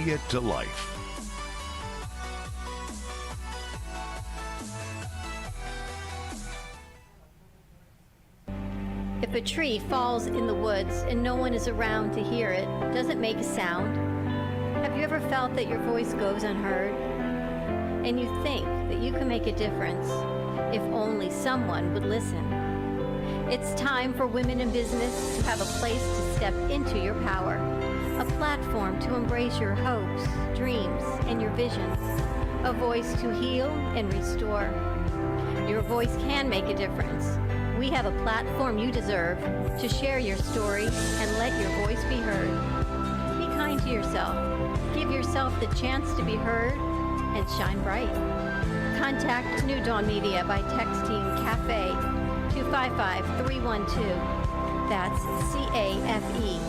See it to life. If a tree falls in the woods and no one is around to hear it, does it make a sound? Have you ever felt that your voice goes unheard? And you think that you can make a difference if only someone would listen. It's time for women in business to have a place to step into your power, a platform to embrace your hopes, dreams, and your visions, a voice to heal and restore. Your voice can make a difference. We have a platform you deserve to share your story and let your voice be heard. Be kind to yourself. Give yourself the chance to be heard and shine bright. Contact New Dawn Media by texting CAFE to 55312. That's CAFE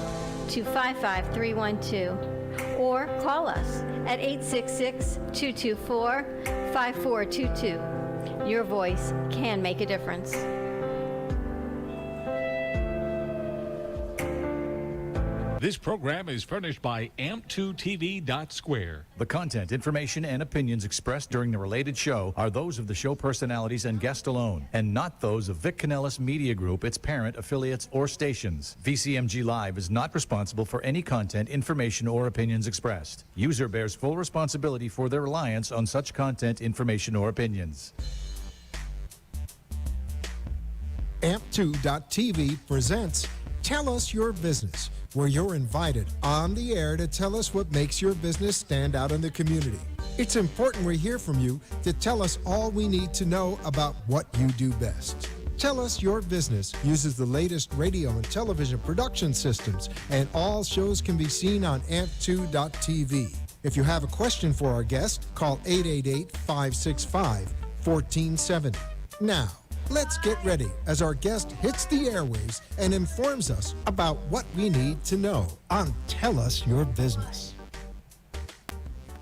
to 55312. Or call us at 866-224-5422. Your voice can make a difference. This program is furnished by amp2tv.square. The content, information, and opinions expressed during the related show are those of the show personalities and guest alone, and not those of Vic Canellis Media Group, its parent, affiliates, or stations. VCMG Live is not responsible for any content, information, or opinions expressed. User bears full responsibility for their reliance on such content, information, or opinions. Amp2.tv presents Tell Us Your Business, where you're invited on the air to tell us what makes your business stand out in the community. It's important we hear from you to tell us all we need to know about what you do best. Tell Us Your Business uses the latest radio and television production systems, and all shows can be seen on amp2.tv. If you have a question for our guest, call 888-565-1470. Now, let's get ready as our guest hits the airwaves and informs us about what we need to know on Tell Us Your Business.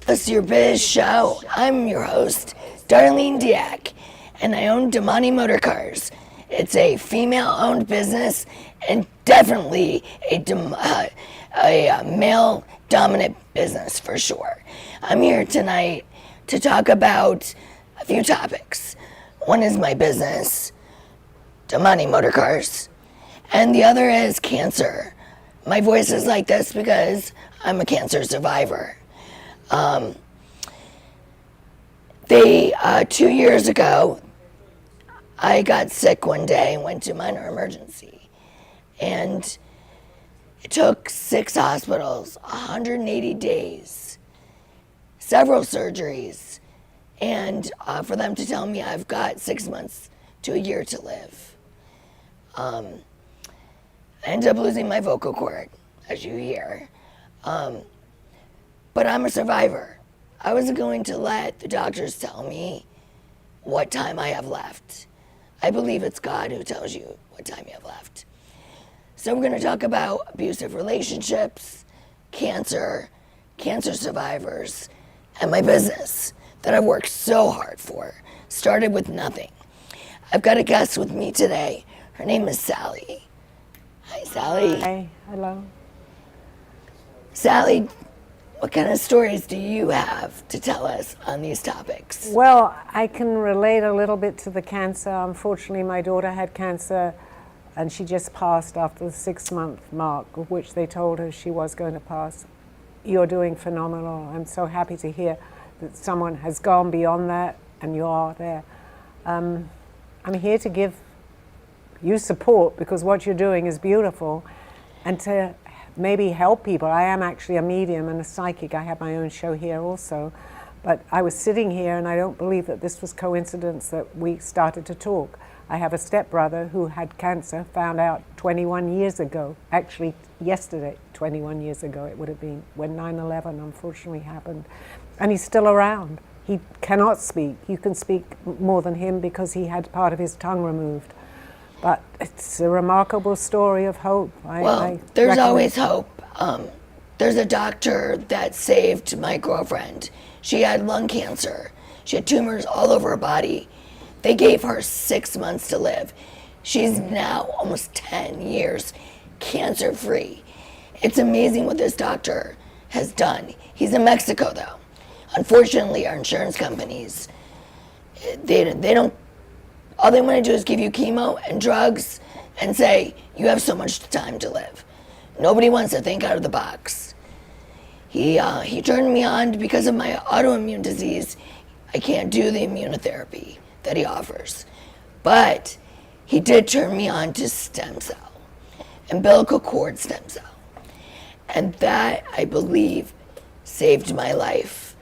It's Your Biz Show. I'm your host, Darlene Diak, and I own Damani Motor Cars. It's a female-owned business and definitely a male-dominant business for sure. I'm here tonight to talk about a few topics. One is my business, Damani Motor Cars, and the other is cancer. My voice is like this because I'm a cancer survivor. 2 years ago, I got sick one day and went to minor emergency. And it took 6 hospitals, 180 days, several surgeries, and for them to tell me I've got 6 months to a year to live. I ended up losing my vocal cord, as you hear. But I'm a survivor. I wasn't going to let the doctors tell me what time I have left. I believe it's God who tells you what time you have left. So we're going to talk about abusive relationships, cancer survivors, and my business that I've worked so hard for. Started with nothing. I've got a guest with me today. Her name is Sally. Hi, Sally. Hi, hello. Sally, what kind of stories do you have to tell us on these topics? Well, I can relate a little bit to the cancer. Unfortunately, my daughter had cancer and she just passed after the 6-month mark, of which they told her she was going to pass. You're doing phenomenal. I'm so happy to hear that someone has gone beyond that and you are there. I'm here to give you support because what you're doing is beautiful, and to maybe help people. I am actually a medium and a psychic. I have my own show here also. But I was sitting here and I don't believe that this was coincidence that we started to talk. I have a stepbrother who had cancer, found out 21 years ago, actually yesterday, 21 years ago it would have been, when 9/11 unfortunately happened. And he's still around. He cannot speak. You can speak more than him because he had part of his tongue removed. But it's a remarkable story of hope. There's always hope. There's a doctor that saved my girlfriend. She had lung cancer. She had tumors all over her body. They gave her 6 months to live. She's now almost 10 years cancer-free. It's amazing what this doctor has done. He's in Mexico though. Unfortunately, our insurance companies, they don't, all they want to do is give you chemo and drugs and say, you have so much time to live. Nobody wants to think out of the box. He turned me on because of my autoimmune disease. I can't do the immunotherapy that he offers. But he did turn me on to stem cell, umbilical cord stem cell. And that, I believe, saved my life.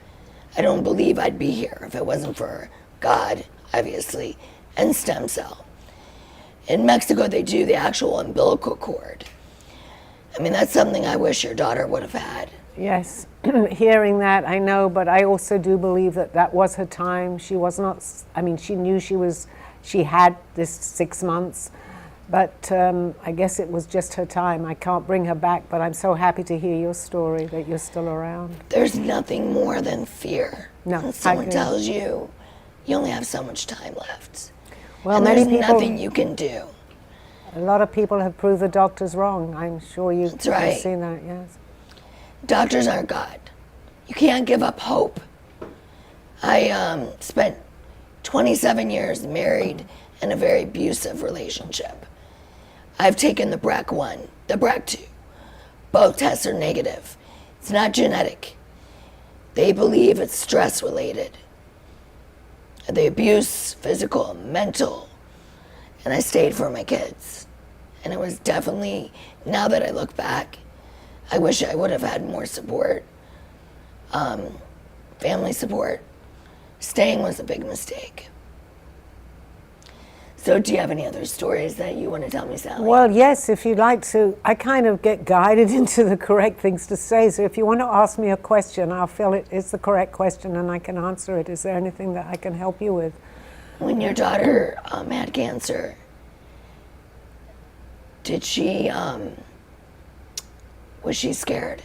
I don't believe I'd be here if it wasn't for God, obviously, and stem cell. In Mexico, they do the actual umbilical cord. I mean, that's something I wish your daughter would have had. Yes, hearing that, I know, but I also do believe that that was her time. She was not, I mean, she knew she had this 6 months, but I guess it was just her time. I can't bring her back, but I'm so happy to hear your story, that you're still around. There's nothing more than fear. No, when someone tells you, you only have so much time left. Well, and many there's people, nothing you can do. a lot of people have proved the doctors wrong. I'm sure you've That's right. seen that, yes. Doctors aren't God. You can't give up hope. I spent 27 years married in a very abusive relationship. I've taken the BRCA1, the BRCA2. Both tests are negative. It's not genetic. They believe it's stress related. The abuse, physical, mental. And I stayed for my kids. And it was definitely, now that I look back, I wish I would have had more support, family support. Staying was a big mistake. So do you have any other stories that you want to tell me, Sally? Well, yes, if you'd like to. I kind of get guided into the correct things to say. So if you want to ask me a question, I'll feel it is the correct question and I can answer it. Is there anything that I can help you with? When your daughter had cancer, did she, was she scared?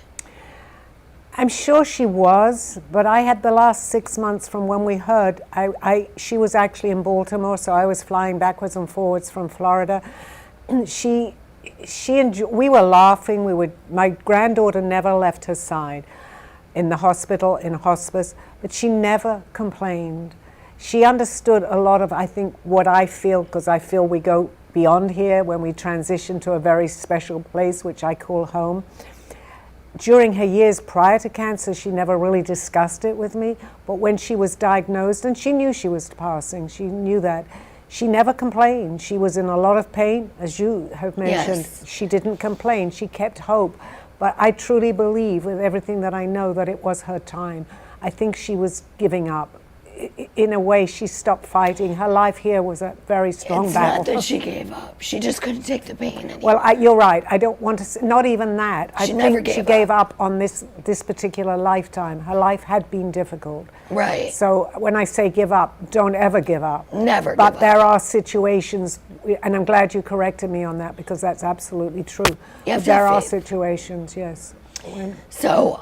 I'm sure she was, but I had the last 6 months from when we heard. She was actually in Baltimore, so I was flying backwards and forwards from Florida. We were laughing. My granddaughter never left her side in the hospital, in hospice, but she never complained. She understood a lot of, I think, what I feel, because I feel we go beyond here when we transition to a very special place, which I call home. During her years prior to cancer, she never really discussed it with me, but when she was diagnosed, and she knew she was passing, she knew that, she never complained. She was in a lot of pain, as you have mentioned. Yes. She didn't complain, she kept hope, but I truly believe, with everything that I know, that it was her time. I think she was giving up. In a way, she stopped fighting. Her life here was a very strong battle. It's not that she gave up. She just couldn't take the pain anymore. Well, you're right. I don't want to say, not even that. I think she gave up on this particular lifetime. Her life had been difficult. Right. So when I say give up, don't ever give up. Never But give up. there are situations, and I'm glad you corrected me on that, because that's absolutely true. You have to There have are faith. situations, yes. So,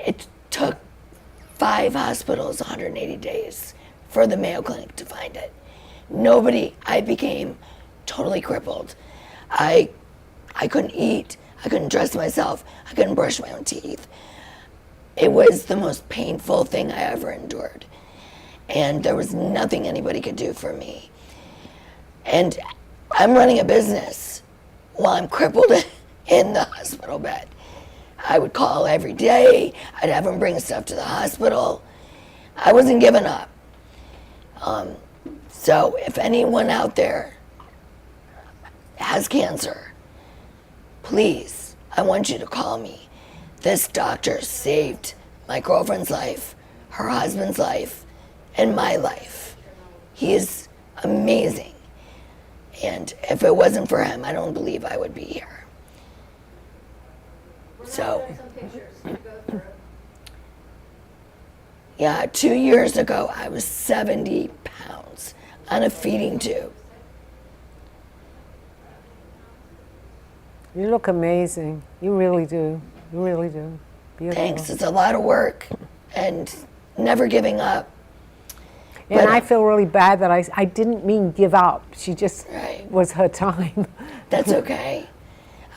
it took 5 hospitals, 180 days for the Mayo Clinic to find it. I became totally crippled. I couldn't eat, I couldn't dress myself, I couldn't brush my own teeth. It was the most painful thing I ever endured. And there was nothing anybody could do for me. And I'm running a business while I'm crippled in the hospital bed. I would call every day. I'd have them bring stuff to the hospital. I wasn't giving up. So if anyone out there has cancer, please, I want you to call me. This doctor saved my girlfriend's life, her husband's life, and my life. He is amazing. And if it wasn't for him, I don't believe I would be here. So, yeah, 2 years ago, I was 70 pounds on a feeding tube. You look amazing. You really do. You really do. Beautiful. Thanks. It's a lot of work and never giving up. And I feel really bad that I didn't mean give up. She just Right. was her time. That's okay.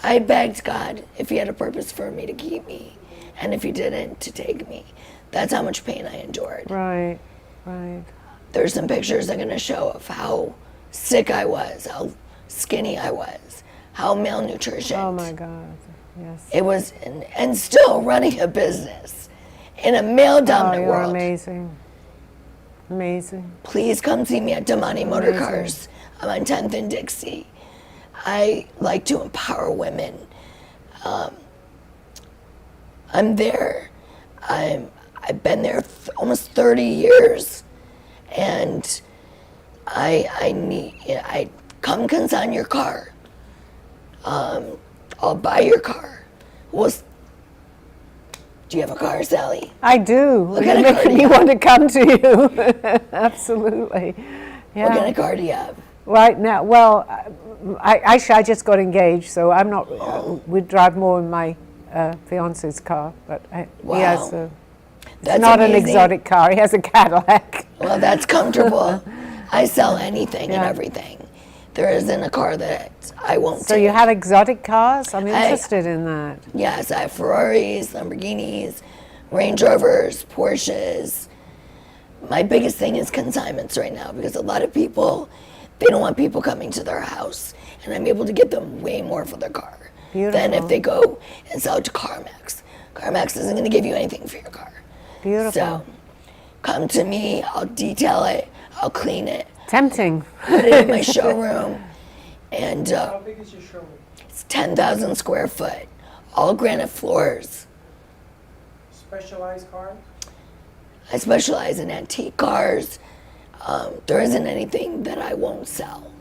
I begged God if he had a purpose for me to keep me, and if he didn't, to take me. That's how much pain I endured. Right, right. There's some pictures I'm gonna show of how sick I was, how skinny I was, how malnutrition. Oh my God, yes. It was, and still running a business in a male-dominant you're world. amazing. Amazing. Please come see me at Damani Motor Cars. I'm on 10th and Dixie. I like to empower women. I'm there. I've been there almost 30 years, and I come consign your car. I'll buy your car. Do you have a car, Sally? I do. What You're kind of car making do me you want to come to you. Absolutely. Yeah. What kind of car do you have? Right now, well, I just got engaged, so I'm not. We drive more in my fiance's car, but he has a. That's It's not an amazing. exotic car. He has a Cadillac. Well, that's comfortable. I sell anything and Yeah. everything. There isn't a car that I won't So take. you have exotic cars? I'm interested in that. Yes, I have Ferraris, Lamborghinis, Range Rovers, Porsches. My biggest thing is consignments right now, because a lot of people, they don't want people coming to their house, and I'm able to get them way more for their car than if Beautiful. they go and sell it to CarMax. CarMax isn't going to give you anything for your car. Beautiful. So come to me, I'll detail it, I'll clean it, Tempting. put it in my showroom, and How big is your showroom? it's 10,000 square foot, all granite floors. Specialized cars? I specialize in antique cars. There isn't anything that I won't sell.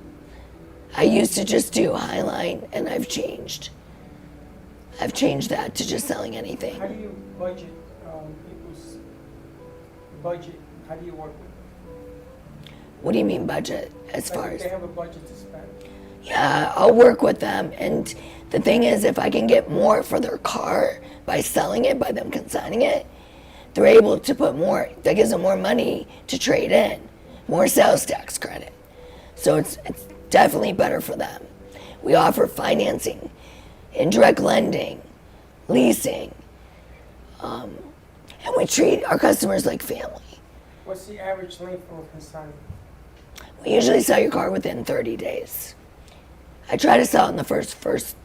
I used to just do Highline, and I've changed. I've changed that to just selling anything. How do you budget people's budget? How do you work with them? What do you mean budget as Like, far if as? they have a budget to spend. Yeah, I'll work with them. And the thing is, if I can get more for their car by selling it, by them consigning it, they're able to put more, that gives them more money to trade in, more sales tax credit. So it's definitely better for them. We offer financing, indirect lending, leasing, and we treat our customers like family. What's the average length for a consignment? We usually sell your car within 30 days. I try to sell it in the first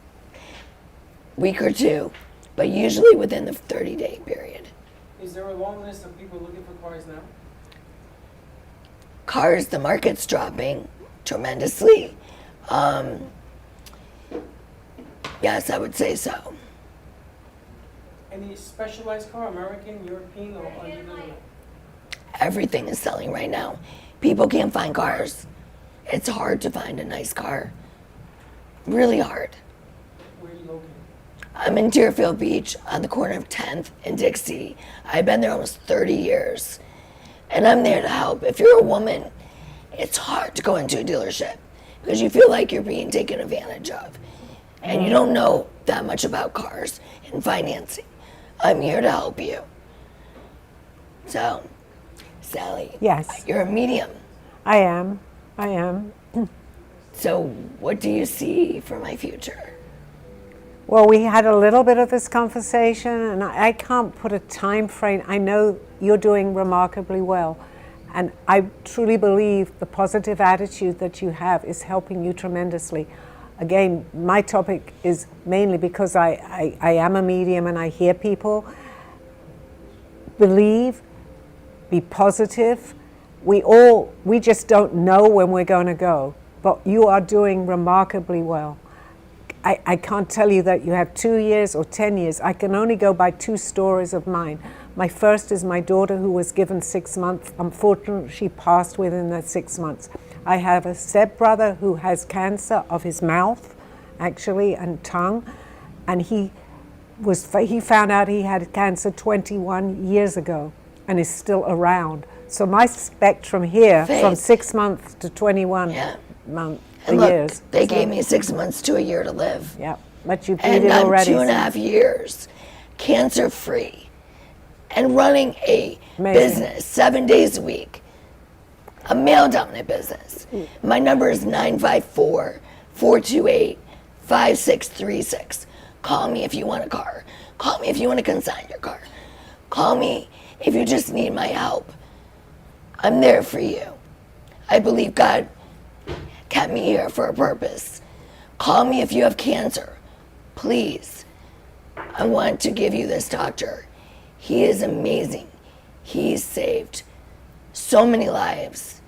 week or two, but usually within the 30-day period. Is there a long list of people looking for cars now? Cars, the market's dropping tremendously. Yes, I would say so. Any specialized car, American, European, or unusual? Everything is selling right now. People can't find cars. It's hard to find a nice car. Really hard. Where are you located? I'm in Deerfield Beach on the corner of 10th and Dixie. I've been there almost 30 years. And I'm there to help. If you're a woman, it's hard to go into a dealership because you feel like you're being taken advantage of. And you don't know that much about cars and financing. I'm here to help you. So, Sally, Yes. you're a medium. I am. So, what do you see for my future? Well, we had a little bit of this conversation, and I can't put a time frame. I know you're doing remarkably well, and I truly believe the positive attitude that you have is helping you tremendously. Again, my topic is mainly because I am a medium and I hear people. Believe, be positive. We just don't know when we're going to go, but you are doing remarkably well. I can't tell you that you have 2 years or 10 years. I can only go by 2 stories of mine. My first is my daughter, who was given 6 months. Unfortunately, she passed within the 6 months. I have a stepbrother who has cancer of his mouth, actually, and tongue, and he found out he had cancer 21 years ago and is still around. So my spectrum here, from Faith. 6 months to 21 months. And look, Years. they So- gave me 6 months to a year to live. Yeah, but you beat And it I'm already. 2.5 years cancer-free and running a Amazing. business 7 days a week. a male-dominant business. My number is 954-428-5636. Call me if you want a car. Call me if you want to consign your car. Call me if you just need my help. I'm there for you. I believe God kept me here for a purpose. Call me if you have cancer. Please. I want to give you this doctor. He is amazing. He's saved so many lives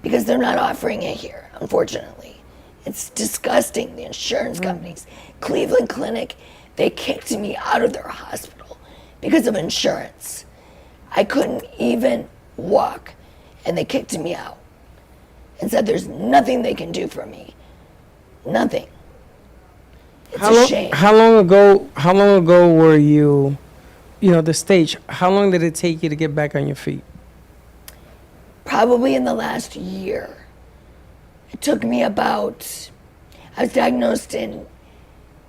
because they're not offering it here, unfortunately. It's disgusting. The insurance companies, Cleveland Clinic, they kicked me out of their hospital because of insurance. I couldn't even walk, and they kicked me out and said there's nothing they can do for me. Nothing. It's a shame. How long ago were you, the stage, how long did it take you to get back on your feet? Probably in the last year. It took me I was diagnosed in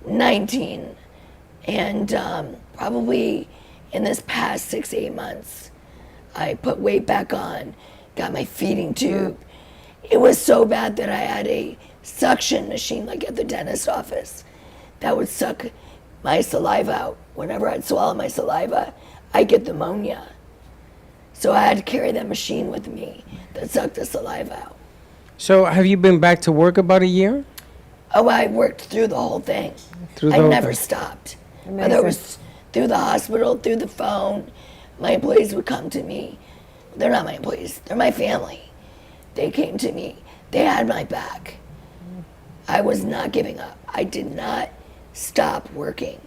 19, and probably in this past 6-8 months, I put weight back on, got my feeding tube. It was so bad that I had a suction machine, like at the dentist office, that would suck my saliva out. Whenever I'd swallow my saliva, I'd get pneumonia. So I had to carry that machine with me that sucked the saliva out. So have you been back to work about a year? Oh, I worked through the whole thing. I never stopped. Whether it was through the hospital, through the phone, my employees would come to me. They're not my employees, they're my family. They came to me, they had my back. I was not giving up. I did not stop working.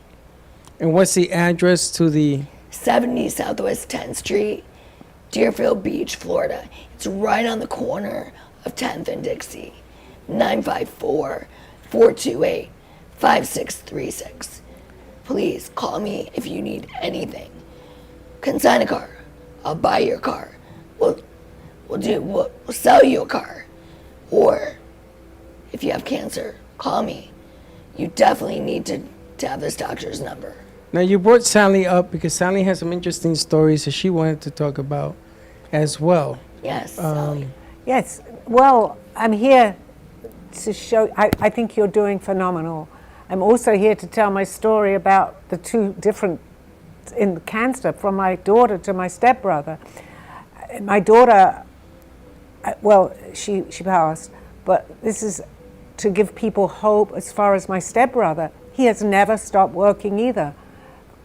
And what's the address to the 70 Southwest 10th Street, Deerfield Beach, Florida. It's right on the corner of 10th and Dixie. 954-428-5636. Please call me if you need anything. Consign a car. I'll buy your car. We'll sell you a car. Or if you have cancer, call me. You definitely need to have this doctor's number. Now, you brought Sally up because Sally has some interesting stories that she wanted to talk about as well. Yes, Sally. Yes. Well, I'm here to show, I think you're doing phenomenal. I'm also here to tell my story about the two different in cancer, from my daughter to my stepbrother. My daughter, well, she passed, but this is to give people hope. As far as my stepbrother, he has never stopped working either.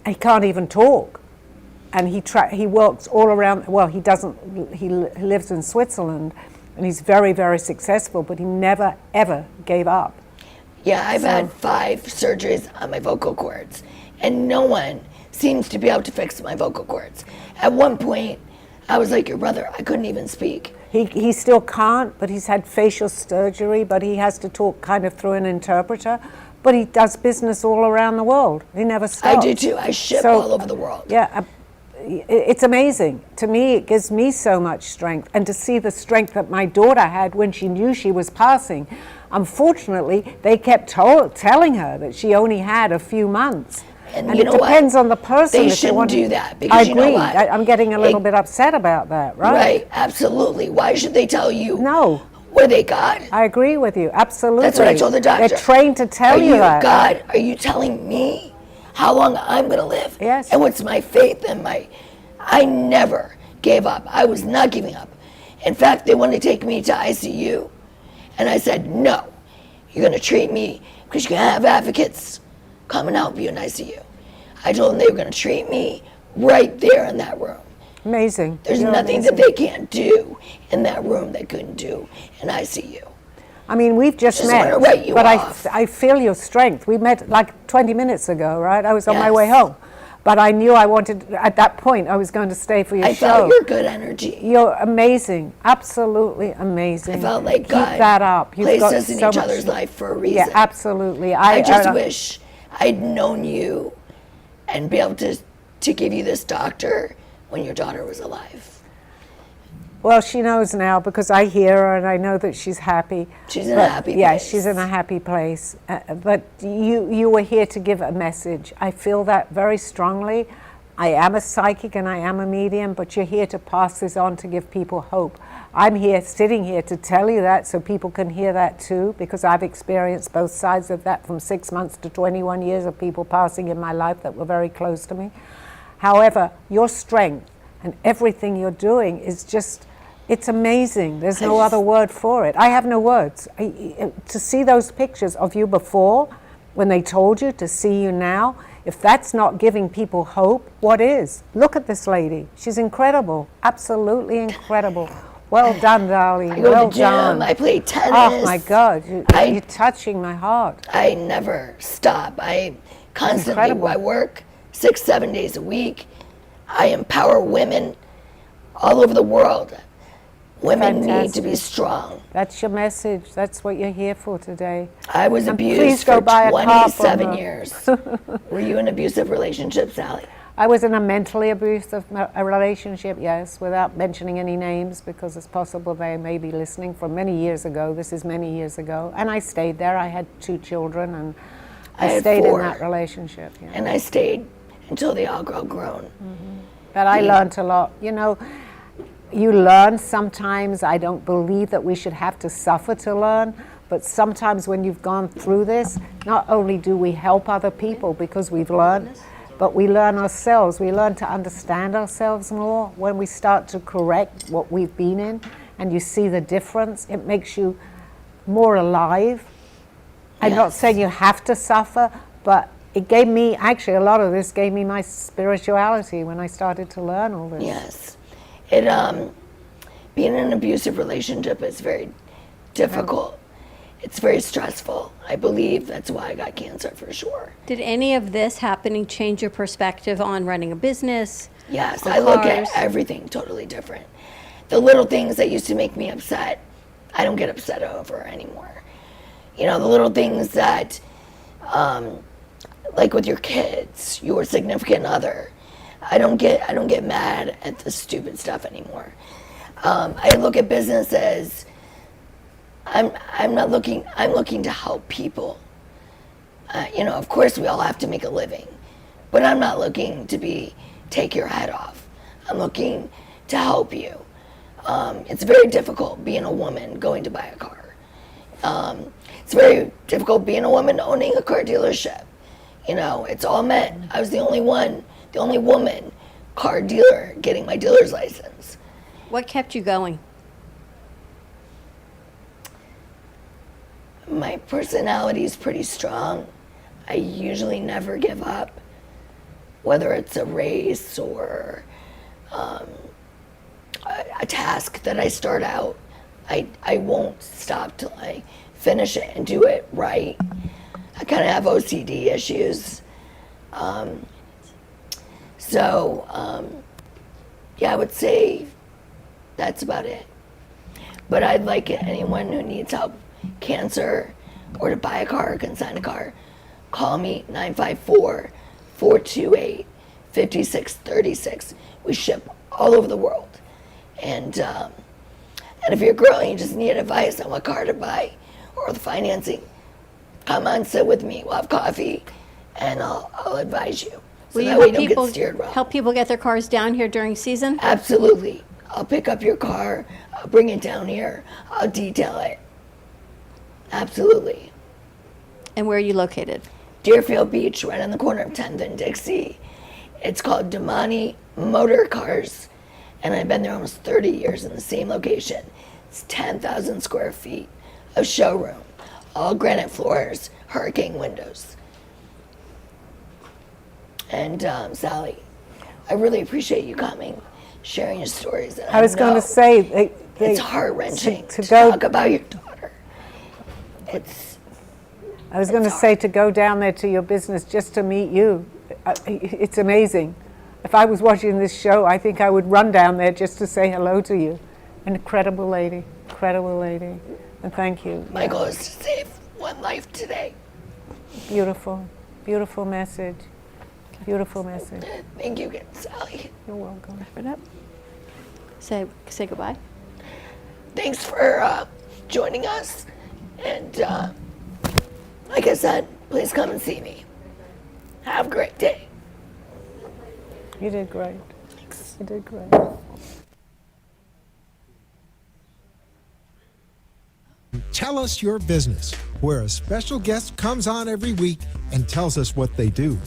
He can't even talk, and he works all around. Well, he doesn't. He lives in Switzerland, and he's very, very successful. But he never ever gave up. Yeah, I've had 5 surgeries on my vocal cords, and no one seems to be able to fix my vocal cords. At one point, I was like your brother. I couldn't even speak. He still can't, but he's had facial surgery, but he has to talk kind of through an interpreter. But he does business all around the world. He never stops. I do too. I ship all over the world. Yeah, it's amazing. To me, it gives me so much strength. And to see the strength that my daughter had when she knew she was passing. Unfortunately, they kept telling her that she only had a few months. And you it know depends what? on the person. They if shouldn't they do that I because you know agree. what? I'm getting a little bit upset about that, right? Right, absolutely. Why should they tell you? No. Were they God? I agree with you, absolutely. That's what I told the doctor. They're trained to tell you that. God, are you telling me how long I'm going to live? Yes. And what's my faith and I never gave up. I was not giving up. In fact, they wanted to take me to ICU. And I said, no, you're going to treat me because you can have advocates come and help you in ICU. I told them they were going to treat me right there in that room. Amazing. There's You're nothing amazing. that they can't do in that room they couldn't do in ICU. I mean, we've just met, wanna write you but off. I feel your strength. We met like 20 minutes ago, right? I was on my Yes. way home. But I knew I wanted, at that point, I was going to stay for your I show. felt your good energy. You're amazing, absolutely amazing. I felt like Keep God that up. You've placed got us in so each much- other's life for a reason. Yeah, absolutely. I just wish I'd known you and be able to give you this doctor when your daughter was alive. Well, she knows now because I hear her and I know that she's happy. She's in a happy Yeah, place. she's in a happy place. But you were here to give a message. I feel that very strongly. I am a psychic and I am a medium, but you're here to pass this on to give people hope. I'm here, sitting here to tell you that so people can hear that too, because I've experienced both sides of that, from 6 months to 21 years of people passing in my life that were very close to me. However, your strength and everything you're doing is just, it's amazing. There's no other word for it. I have no words. To see those pictures of you before, when they told you, to see you now, if that's not giving people hope, what is? Look at this lady. She's incredible. Absolutely incredible. Well done, darling. I go well to the gym, done. I play tennis. Oh my God, you're touching my heart. I never stop. I constantly, Incredible. I work 6-7 days a week. I empower women all over the world. Women need to be Fantastic. strong. That's your message. That's what you're here for today. I was And please abused go for buy a car from 27 her. years. Were you in an abusive relationship, Sally? I was in a mentally abusive relationship, yes, without mentioning any names, because it's possible they may be listening, from many years ago. This is many years ago. And I stayed there. I had 2 children, and I I had stayed 4. in that relationship. Yeah. And I stayed until they all got grown. But I learned a lot. You know, you learn sometimes. I don't believe that we should have to suffer to learn, but sometimes when you've gone through this, not only do we help other people because we've learned, but we learn ourselves. We learn to understand ourselves more when we start to correct what we've been in, and you see the difference. It makes you more alive. I'm not Yes. saying you have to suffer, but it gave me, actually a lot of this gave me my spirituality when I started to learn all this. Yes. It being in an abusive relationship is very difficult. It's very stressful. I believe that's why I got cancer for sure. Did any of this happening change your perspective on running a business? Yes, on I look at cars? everything totally different. The little things that used to make me upset, I don't get upset over anymore. You know, the little things that, like with your kids, your significant other, I don't get mad at the stupid stuff anymore. I look at business as I'm looking to help people. You know, of course we all have to make a living, but I'm not looking to take your head off. I'm looking to help you. It's very difficult being a woman going to buy a car. It's very difficult being a woman owning a car dealership. You know, it's all men. I was the only woman car dealer getting my dealer's license. What kept you going? My personality is pretty strong. I usually never give up, whether it's a race or a task that I start out. I won't stop till I finish it and do it right. I kind of have OCD issues. Yeah, I would say that's about it. But I'd like anyone who needs help, cancer, or to buy a car or consign a car, call me, 954-428-5636. We ship all over the world. And if you're a girl and you just need advice on what car to buy or the financing, come on, sit with me. We'll have coffee, and I'll advise you. So Will you that way help you don't people, get steered wrong. help people get their cars down here during season? Absolutely. I'll pick up your car. I'll bring it down here. I'll detail it. Absolutely. And where are you located? Deerfield Beach, right on the corner of 10th and Dixie. It's called Damani Motor Cars, and I've been there almost 30 years in the same location. It's 10,000 square feet of showroom, all granite floors, hurricane windows. And Sally, I really appreciate you coming, sharing your stories. And I was going to say, it's heart-wrenching to to go- talk about your daughter. I was going to say, to go down there to your business just to meet you, it's amazing. If I was watching this show, I think I would run down there just to say hello to you. An incredible lady, and thank you. My goal is to save one life today. Beautiful, beautiful message. Beautiful message. Thank you again, Sally. You're welcome. Wrap it up. Say goodbye. Thanks for joining us. And like I said, please come and see me. Have a great day. You did great. You did great. Tell Us Your Business, where a special guest comes on every week and tells us what they do.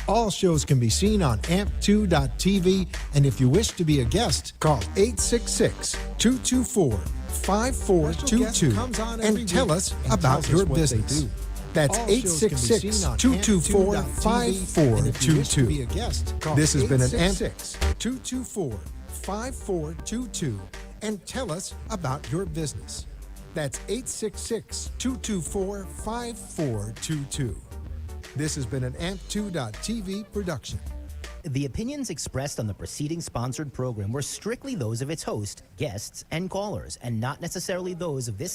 All shows can be seen on amp2.tv, and if you wish to be a guest, call 866-224-5422 and tell us about your business. That's 866-224-5422. This has been an AMP224-5422 and tell us about your business. That's 866-224-5422. This has been an AMP2.tv production. The opinions expressed on the preceding sponsored program were strictly those of its host, guests, and callers, and not necessarily those of this